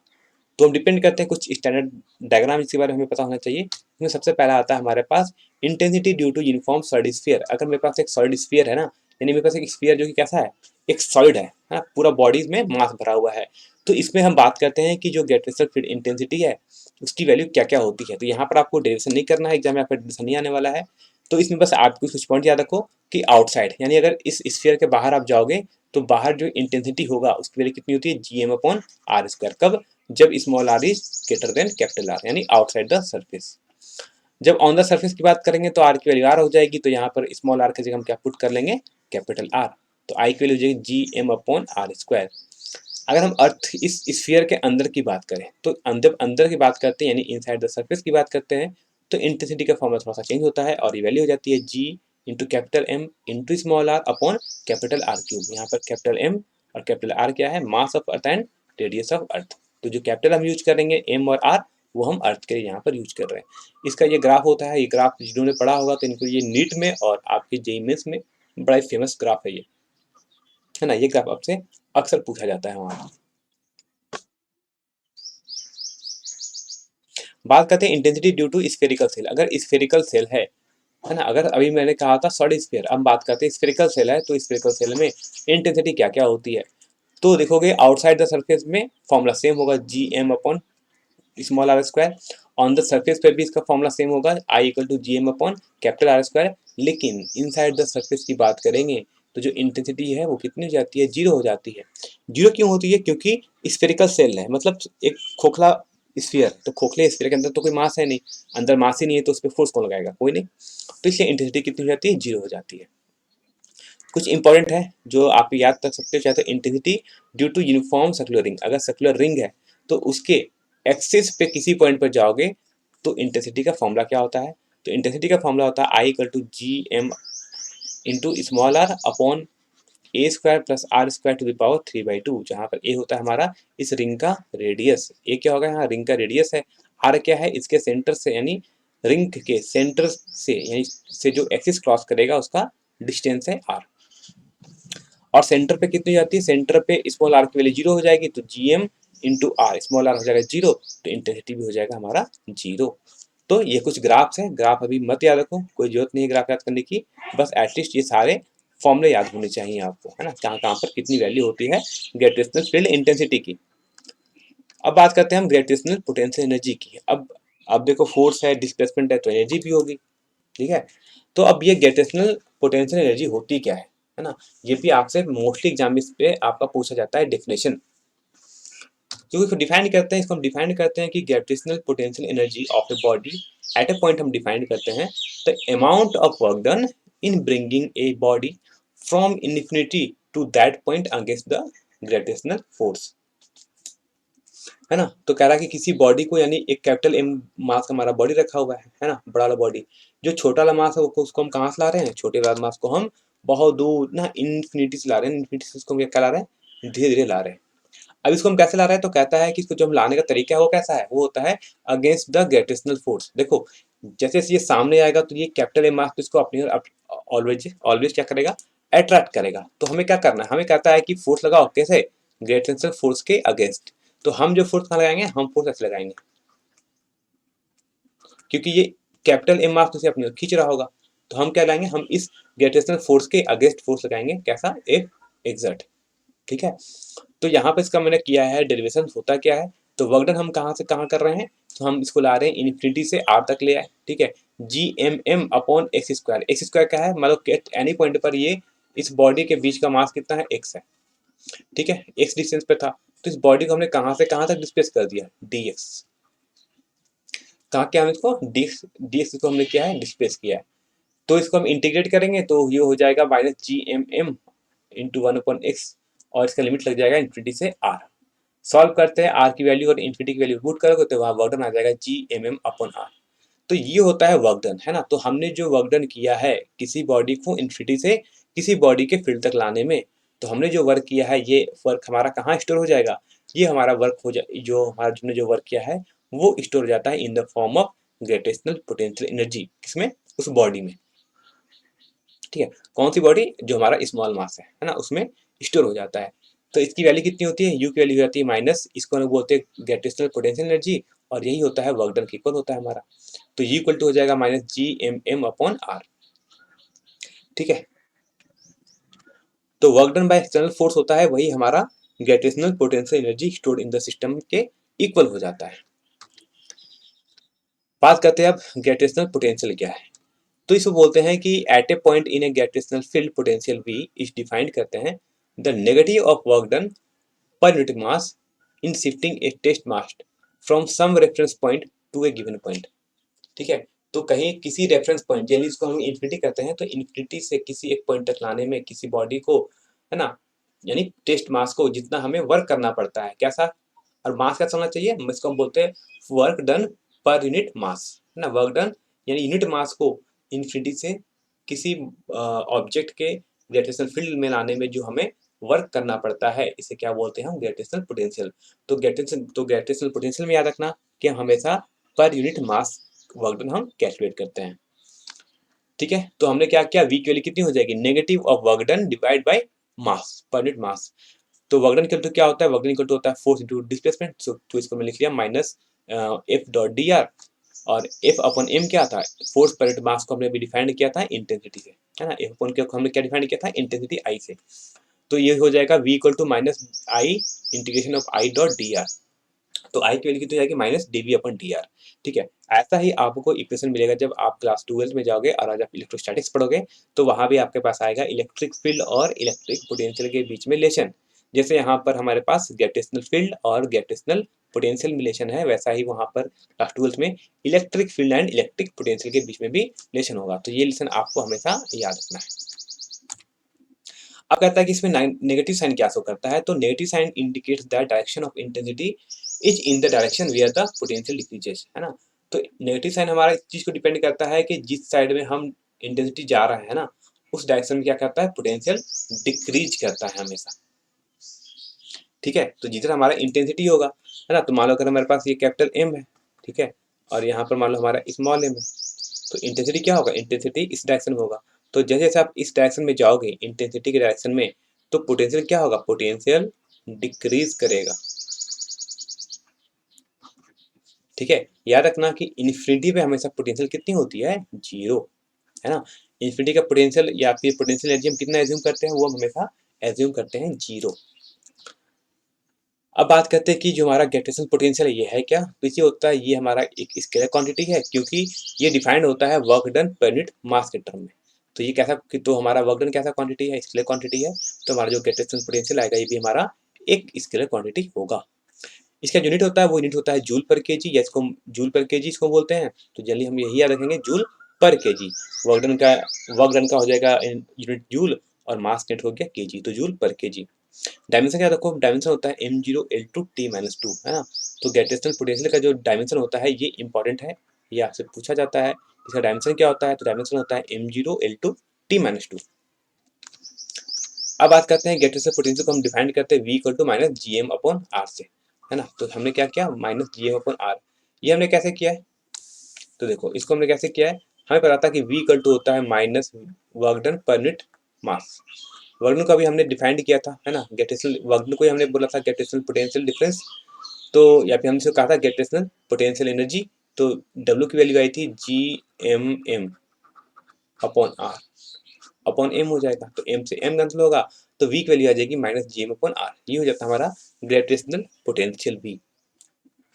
तो हम डिपेंड करते हैं कुछ स्टैंडर्ड डायग्राम इसके बारे में हमें पता होना चाहिए। इसमें सबसे पहला आता है हमारे पास intensity due to uniform solid sphere. अगर मेरे पास एक सॉलिड स्फीयर है ना, यानी मेरे पास एक स्फीयर जो कि कैसा है, एक सॉलिड है ना, पूरा बॉडीज में मास भरा हुआ है, तो इसमें हम बात करते हैं कि जो ग्रेविटेशनल फील्ड इंटेंसिटी है उसकी वैल्यू क्या क्या होती है। तो यहाँ पर आपको डेरिवेशन नहीं करना है, एग्जाम में आपका डेरिवेशन नहीं आने वाला है। तो इसमें बस आपको कुछ पॉइंट याद रखो कि आउटसाइड, यानी अगर इस स्फीयर के बाहर आप जाओगे तो बाहर जो इंटेंसिटी होगा उसकी वैल्यू कितनी होती है, G M upon are square. कब, जब small R is greater than capital R, यानी आउटसाइड द सरफेस। जब ऑन द सरफेस की बात करेंगे तो आर की वैल्यू आर हो जाएगी, तो यहाँ पर स्मॉल आर की जगह हम क्या पुट कर लेंगे, कैपिटल आर। तो आई की वैल्यू हो जाएगी G M upon are square. अगर हम अर्थ इस स्फीयर के अंदर की बात करें तो जब अंदर की बात करते हैं यानी इनसाइड द सरफेस की बात करते हैं, तो इंटेंसिटी का फॉर्मूला थोड़ा सा चेंज होता है और ये वैल्यू हो जाती है g into capital M into small r upon capital r cube. यहाँ पर कैपिटल एम और कैपिटल आर क्या है, mass of earth and radius of earth. तो जो कैपिटल हम यूज करेंगे एम और आर, वो हम अर्थ के लिए यहाँ पर यूज कर रहे हैं। इसका ये ग्राफ होता है, ये ग्राफ जिन्होंने पढ़ा होगा तो इनको ये नीट में और आपके जेईई मेंस में बड़ा ही फेमस ग्राफ है ये, है ना। ये ग्राफ आपसे अक्सर पूछा जाता है वहाँ। बात करते हैं intensity due to spherical shell. अगर स्फेरिकल सेल है ना, अगर अभी मैंने कहा था सॉलिड स्फीयर, अब बात करते हैं स्फेरिकल सेल है, तो स्फेरिकल सेल में इंटेंसिटी क्या क्या होती है। तो देखोगे आउटसाइड द सरफेस में फॉर्मूला सेम होगा, G M upon small r square. On the surface पे भी इसका फॉर्मूला सेम होगा, I equal to G M upon capital r square. लेकिन इनसाइड द सरफेस की बात करेंगे तो जो इंटेंसिटी है वो कितनी हो जाती है, जीरो हो जाती है। जीरो क्यों होती है, क्योंकि स्फेरिकल सेल है, मतलब एक खोखला स्फीयर, तो खोखले स्फीयर के अंदर तो कोई मास है नहीं, अंदर मास ही नहीं है, तो उस पर फोर्स कौन लगाएगा, कोई नहीं। तो इसलिए इंटेंसिटी कितनी हो जाती है, जीरो हो जाती है। कुछ इंपॉर्टेंट है जो आप याद कर सकते हो, चाहे तो intensity due to uniform circular ring. अगर सर्कुलर रिंग है तो उसके एक्सिस पे किसी पॉइंट पर जाओगे तो इंटेंसिटी का फॉर्मूला क्या होता है, तो इंटेंसिटी का फॉर्मूला होता है I equal to G M into small r upon a square plus are square to the power 3/2, जहाँ पर ए होता है हमारा इस रिंग का रेडियस। ए क्या होगा, यहाँ रिंग का रेडियस है। आर क्या है, इसके सेंटर से, यानी रिंग के सेंटर से, यानी से जो एक्सिस क्रॉस करेगा उसका डिस्टेंस है आर। और सेंटर पे कितनी जाती है, सेंटर पे स्मॉल आर की वैल्यू जीरो हो जाएगी, तो G M into R, small R हो जाएगा जीरो, तो इंटेंसिटी भी हो जाएगा हमारा जीरो। तो ये कुछ ग्राफ्स हैं, ग्राफ अभी मत याद रखो, कोई जरूरत नहीं है ग्राफ याद करने की, बस एटलीस्ट ये सारे फॉर्मूले याद होने चाहिए आपको, है ना, कहाँ कहाँ पर कितनी वैल्यू होती है ग्रेविटेशनल फील्ड इंटेंसिटी की। अब बात करते हैं हम ग्रेविटेशनल पोटेंशियल एनर्जी की। अब देखो फोर्स है, डिस्प्लेसमेंट है, तो एनर्जी भी होगी, ठीक है। तो अब ये ग्रेविटेशनल पोटेंशियल एनर्जी होती क्या है ना, ये भी आपसे मोस्टली एग्जाम पे आपका पूछा जाता है डेफिनेशन। क्योंकि इसको डिफाइन करते हैं, इसको हम डिफाइन करते हैं कि gravitational potential energy of a body at a point हम डिफाइन करते हैं the amount of work done in bringing a body from infinity to that point against the gravitational force, है ना। तो कह रहा है कि किसी बॉडी को, यानी एक कैपिटल एम मास का हमारा बॉडी रखा हुआ है ना, बड़ा वाला बॉडी। जो छोटा वाला मास है उसको हम कहाँ से ला रहे हैं, छोटे वाला मास को हम बहुत दूर ना इन्फिनिटी से ला रहे हैं, इन्फिनिटी से उसको हम क्या ला रहे हैं, धीरे धीरे ला रहे हैं। अब इसको हम कैसे ला रहे हैं, तो कहता है कि इसको जो हम लाने का तरीका है वो कैसा है, वो होता है अगेंस्ट द ग्रेविटेशनल फोर्स। देखो जैसे ये सामने आएगा तो ये कैपिटल एम मास तो इसको अपनी ओर ऑलवेज ऑलवेज क्या करेगा, अट्रैक्ट करेगा। तो हमें क्या करना है, हमें कहता है कि फोर्स लगाओ, कैसे, ग्रेविटेशनल फोर्स के अगेंस्ट। तो हम जो फोर्स कहाँ लगाएंगे, हम फोर्स ऐसे लगाएंगे, क्योंकि ये कैपिटल एम मास से अपनी ओर खींच रहा होगा। तो हम क्या लाएंगे, हम इस ग्रेविटेशनल फोर्स के अगेंस्ट फोर्स लगाएंगे, कैसा, एफ एक्सर्ट, ठीक है। तो यहाँ पे इसका मैंने किया है डेरिवेशन, होता क्या है, तो वर्क डन हम कहाँ से कहाँ कर रहे हैं, तो हम इसको ला रहे हैं इन्फिनिटी से आर तक ले आए, ठीक है। G M M upon X square, X square क्या है, मतलब एट एनी पॉइंट पर ये इस बॉडी के बीच का मास कितना है, एक्स है, ठीक है, एक्स डिस्टेंस पे था। तो इस बॉडी को हमने कहाँ से कहाँ तक डिस्प्लेस कर दिया, डी एक्स, कहाँ क्या, हम इसको डी एक्स को हमने क्या है, डिस्प्लेस किया है। तो इसको हम इंटीग्रेट करेंगे तो ये हो जाएगा minus G M M into one upon X, और इसका लिमिट लग जाएगा इन्फिनिटी से आर। सॉल्व करते हैं, आर की वैल्यू और इन्फिनिटी की वैल्यू पुट करोगे तो वहाँ वर्क डन आ जाएगा G M M upon are. तो ये होता है वर्क डन, है ना। तो हमने जो वर्क डन किया है किसी बॉडी को इन्फिनिटी से किसी बॉडी के फील्ड तक लाने में, तो हमने जो वर्क किया है ये वर्क हमारा कहाँ स्टोर हो जाएगा, ये हमारा वर्क हो जा जो हमारा हमने जो वर्क किया है वो स्टोर हो जाता है इन the form of gravitational potential energy, किसमें, उस बॉडी में, ठीक है। कौन सी बॉडी, जो हमारा स्मॉल मास है ना, उसमें स्टोर हो जाता है। तो इसकी वैल्यू कितनी होती है, यू की वैल्यू हो जाती है माइनस, इसको हम बोलते हैं ग्रेविटेशनल पोटेंशियल एनर्जी, और यही होता है वर्क डन के इक्वल होता है हमारा। तो यू इक्वल टू हो जाएगा minus G M M upon R, ठीक है। तो work done by external force होता है वही हमारा gravitational potential energy stored in the system के इक्वल हो जाता है। बात करते हैं अब ग्रेविटेशनल पोटेंशियल क्या है। तो इसको बोलते हैं कि at a point in a gravitational field potential V is defined करते हैं the negative of work done per unit mass in shifting a test mass from some reference point to a given point, ठीक है। तो कहीं किसी reference point, यानी इसको हम इन्फिनिटी करते हैं, तो इन्फिनिटी से किसी एक पॉइंट तक लाने में किसी बॉडी को, है ना, यानी टेस्ट मास को जितना हमें वर्क करना पड़ता है, कैसा, और मास कैसा होना चाहिए, इसको हम बोलते हैं work done per unit mass, है ना। वर्क डन यानी यूनिट मास को इन्फिनिटी से किसी ऑब्जेक्ट के ग्रेविटेशनल फील्ड में लाने में जो हमें वर्क करना पड़ता है, इसे क्या बोलते हैं हम, ग्रेविटेशनल पोटेंशियल। तो ग्रेविटेशनल पोटेंशियल में याद रखना कि हम हमेशा per unit mass work done हम कैलकुलेट करते हैं, ठीक है। तो हमने क्या किया, वी की वैल्यू कितनी हो जाएगी, negative of work done divide by mass, per unit mass. तो वर्क डन इक्वल टू क्या होता है, वर्क डन इक्वल टू होता है फोर्स इनटू डिस्प्लेसमेंट। तो इसको मैं लिख लिया minus F dot D are, और एफ अपॉन एम क्या था, फोर्स पर यूनिट मास को हमने अभी डिफाइंड किया था इंटेंसिटी से, है ना। एफ अपॉन के हमने क्या डिफाइंड किया था, इंटेंसिटी आई से। तो ये हो जाएगा V equal to minus I integration of I dot D R. तो आई की वैल्यू कितनी हो जाएगी, minus D V upon D R, ठीक है। ऐसा ही आपको इक्वेशन मिलेगा जब आप क्लास 12 में जाओगे और आज आप इलेक्ट्रोस्टैटिक्स पढ़ोगे, तो वहां भी आपके पास आएगा इलेक्ट्रिक फील्ड और इलेक्ट्रिक पोटेंशियल के बीच में रिलेशन। जैसे यहाँ पर हमारे पास ग्रेविटेशनल फील्ड और ग्रेविटेशनल पोटेंशियल रिलेशन है, वैसा ही वहां पर क्लास 12 में electric field and electric potential के बीच में भी रिलेशन होगा। तो ये रिलेशन आपको हमेशा याद रखना है। अब कहता है कि इसमें नेगेटिव साइन क्या शो करता है, तो negative sign indicates the direction of intensity is in the direction where the potential decreases, है ना। तो नेगेटिव साइन हमारा इस चीज को डिपेंड करता है कि जिस साइड में हम इंटेंसिटी जा रहा है ना, उस डायरेक्शन में क्या करता है, पोटेंशियल डिक्रीज करता है हमेशा, ठीक है। तो जितना हमारा इंटेंसिटी होगा, है ना, तो मान लो अगर हमारे पास ये कैपिटल एम है, ठीक है, और यहाँ पर मान लो हमारा स्मॉल एम है, तो इंटेंसिटी क्या होगा, इंटेंसिटी इस डायरेक्शन में होगा। तो जैसे जैसे आप इस डायरेक्शन में जाओगे इंटेंसिटी के डायरेक्शन में, तो पोटेंशियल क्या होगा, पोटेंशियल डिक्रीज करेगा, ठीक है। याद रखना कि इन्फिनिटी पे हमेशा पोटेंशियल कितनी होती है, जीरो, है ना। इन्फिनिटी का पोटेंशियल या फिर पोटेंशियल एनर्जी हम कितना एज्यूम करते हैं, वो हम हमेशा एज्यूम करते हैं 0। अब बात करते हैं कि जो हमारा ग्रेविटेशनल पोटेंशियल है ये है क्या, तो ये होता है, ये हमारा एक स्केलर क्वांटिटी है, क्योंकि ये डिफाइंड होता है work done per unit mass के टर्म में। तो ये कैसा कि तो हमारा वर्क डन कैसा क्वांटिटी है, स्केलर क्वांटिटी है। तो हमारा जो ग्रेविटेशनल पोटेंशियल आएगा ये भी हमारा एक स्केलर क्वांटिटी होगा। इसका यूनिट होता है, वो यूनिट होता है जूल पर केजी, या इसको जूल पर केजी इसको बोलते हैं। तो जनरली हम यही याद रखेंगे, जूल पर केजी। वर्क डन का हो जाएगा यूनिट जूल, और मास नेट हो गया केजी, तो जूल पर केजी। डायमेंशन क्या रखो, डायमेंशन होता है m0l2t-2, है ना। तो ग्रेविटेशनल पोटेंशियल का जो डायमेंशन होता है ये इंपॉर्टेंट है, ये आपसे पूछा जाता है। इसका डायमेंशन क्या होता है, तो डायमेंशन होता है m0l2t-2। अब बात करते हैं ग्रेविटेशनल पोटेंशियल को हम डिफाइन करते हैं v equal to minus G M upon R से, है ना। तो हमने क्या किया, minus G M upon R, ये हमने कैसे किया है, तो देखो इसको हमने कैसे किया है। हमें पता था कि v इक्वल टू होता है minus work done per unit mass. Work done को अभी हमने डिफाइंड किया था, है ना। ग्रेविटेशनल वर्क डन को ही हमने बोला था ग्रेविटेशनल पोटेंशियल डिफरेंस। तो या फिर हमसे कहा था ग्रेविटेशनल पोटेंशियल एनर्जी। तो W की वैल्यू आई थी GMM upon R, upon M हो जाएगा, तो एम से एम कैंसिल होगा, तो V की वैल्यू आ जाएगी minus G M upon R. ये हो जाता है हमारा ग्रेविटेशनल पोटेंशियल V,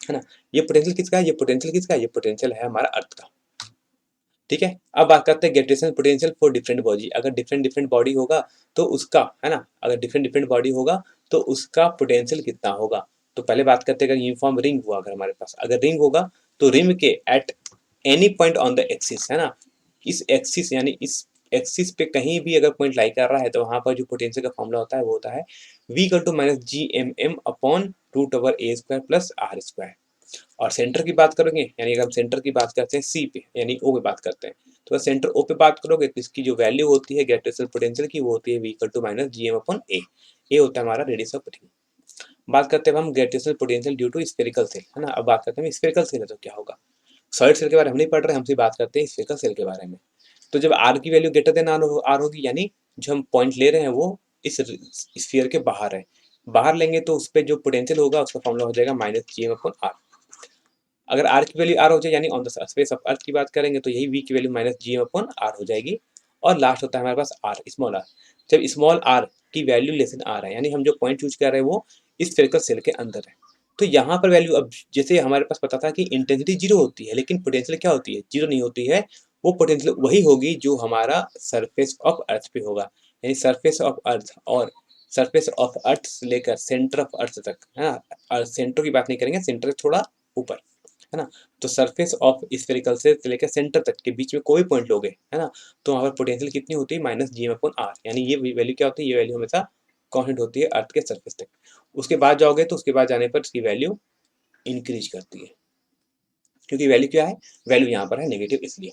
है ना। ये पोटेंशियल किसका है, ये पोटेंशियल किसका है, ये पोटेंशियल है हमारा अर्थ का। ठीक है, अब बात करते हैं gravitational potential for different body. अगर डिफरेंट डिफरेंट बॉडी होगा तो उसका, है ना, अगर डिफरेंट डिफरेंट बॉडी होगा तो उसका पोटेंशियल कितना होगा। तो पहले बात करते हैं, अगर यूनिफॉर्म रिंग हुआ, अगर हमारे पास अगर रिंग होगा, तो रिंग के eight any point on the axis, है ना, इस एक्सिस यानी इस एक्सिस पे कहीं भी अगर पॉइंट लाई कर रहा है, तो वहां पर जो पोटेंशियल का फॉर्मूला होता है वो होता है v equal to minus G M M upon root over A square plus are square. और सेंटर की बात करोगे, यानी अगर हम सेंटर की बात करते हैं सी पे, यानी ओ पे बात करते हैं, तो अगर सेंटर ओ पे बात करोगे तो इसकी जो वैल्यू होती है ग्रेविटेशनल पोटेंशियल की, वो होती है v equal to minus G M upon a. ये होता है हमारा रेडियस ऑफ रिंग। बात करते हैं हम gravitational potential due to spherical shell, है ना। अब बात करते हैं स्फेरिकल सेल है तो क्या होगा। सॉलिड सेल के बारे में हम नहीं पढ़ रहे, हमसे बात करते हैं स्फेरिकल सेल के बारे में। तो जब आर की वैल्यू ग्रेटर देन आर होगी, यानी जो हम पॉइंट ले रहे हैं वो इस स्फीयर के बाहर है, बाहर लेंगे तो उस पर जो पोटेंशियल होगा उसका फॉर्मूला हो जाएगा minus G M upon R. अगर आर की वैल्यू आर हो जाए, यानी on the surface of earth की बात करेंगे, तो यही वी की value minus G M upon R हो जाएगी। और लास्ट होता है हमारे पास आर, स्मॉल आर। जब स्मॉल आर की वैल्यू लेस देन आर है, यानी हम जो पॉइंट चूज कर रहे हैं वो इस स्फेरिकल सेल के अंदर है, तो यहाँ पर वैल्यू, अब जैसे हमारे पास पता था कि इंटेंसिटी जीरो होती है, लेकिन पोटेंशियल क्या होती है, जीरो नहीं होती है। वो पोटेंशियल वही होगी जो हमारा सरफेस ऑफ अर्थ पे होगा, यानी सरफेस ऑफ अर्थ और सरफेस ऑफ अर्थ से लेकर सेंटर ऑफ अर्थ तक, है ना। और सेंटर की बात नहीं करेंगे, सेंटर थोड़ा ऊपर, है ना। तो सरफेस ऑफ स्फेरिकल से लेकर सेंटर तक के बीच में कोई पॉइंट लोगे, है ना, तो वहाँ पर पोटेंशियल कितनी होती है, minus G M upon R. यानी ये वैल्यू क्या होती है, ये वैल्यू हमेशा कांस्टेंट होती है अर्थ के सरफेस तक। उसके बाद जाओगे तो उसके बाद जाने पर इसकी वैल्यू इंक्रीज करती है, क्योंकि वैल्यू क्या है, वैल्यू यहाँ पर है नेगेटिव इसलिए।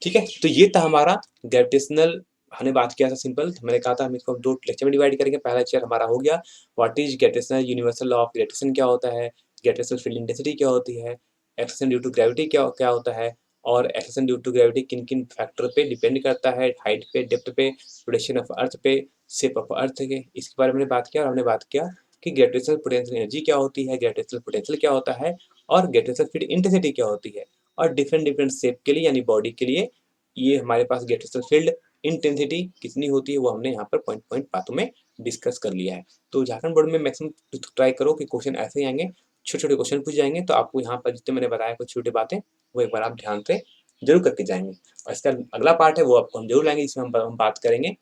ठीक है, तो ये था हमारा ग्रेविटेशनल, हमने बात किया था सिंपल, मैंने कहा था हम इसको दो लेक्चर में डिवाइड करेंगे। पहला लेक्चर हमारा हो गया what is gravitational universal law of gravitation क्या होता है, ग्रेविटेशनल फील्ड इंटेंसिटी क्या होती है, एक्सेलरेशन ड्यू टू ग्रेविटी क्या क्या होता है, और एक्सेलरेशन ड्यू टू ग्रेविटी किन किन फैक्टर पे डिपेंड करता है, हाइट पे, डेप्थ पे, रोटेशन ऑफ अर्थ पे, शेप ऑफ अर्थ के, इसके बारे में बात किया। और हमने बात किया कि ग्रेविटेशनल पोटेंशियल एनर्जी क्या होती है, ग्रेविटेशनल पोटेंशियल क्या होता है, और ग्रेविटेशनल फील्ड इंटेंसिटी क्या होती है। और डिफरेंट डिफरेंट शेप के लिए यानी बॉडी के लिए ये हमारे पास ग्रेविटेशनल फील्ड इंटेंसिटी कितनी होती है वो हमने यहाँ पर पॉइंट पॉइंट बातों में डिस्कस कर लिया है। तो झारखंड बोर्ड में मैक्सिमम ट्राई करो कि क्वेश्चन ऐसे ही आएंगे, छोटे छोटे क्वेश्चन पूछ जाएंगे, तो आपको यहाँ पर जितने मैंने बताया कुछ छोटी बातें वो एक बार आप ध्यान से जरूर करके जाएंगे। और इसका अगला पार्ट है वो आपको हम जरूर लाएंगे, इसमें हम बात करेंगे,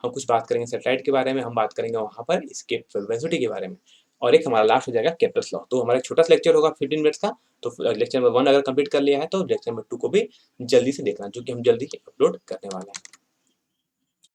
हम कुछ बात करेंगे सैटेलाइट के बारे में, हम बात करेंगे वहाँ पर इसके वेलोसिटी के बारे में, और एक हमारा लास्ट हो जाएगा केप्लर्स लॉ। तो हमारा एक छोटा सा लेक्चर होगा 15 मिनट्स का। तो लेक्चर नंबर 1 अगर कंप्लीट कर लिया है तो लेक्चर नंबर 2 को भी जल्दी से देखना, जो कि हम जल्दी अपलोड करने वाले हैं।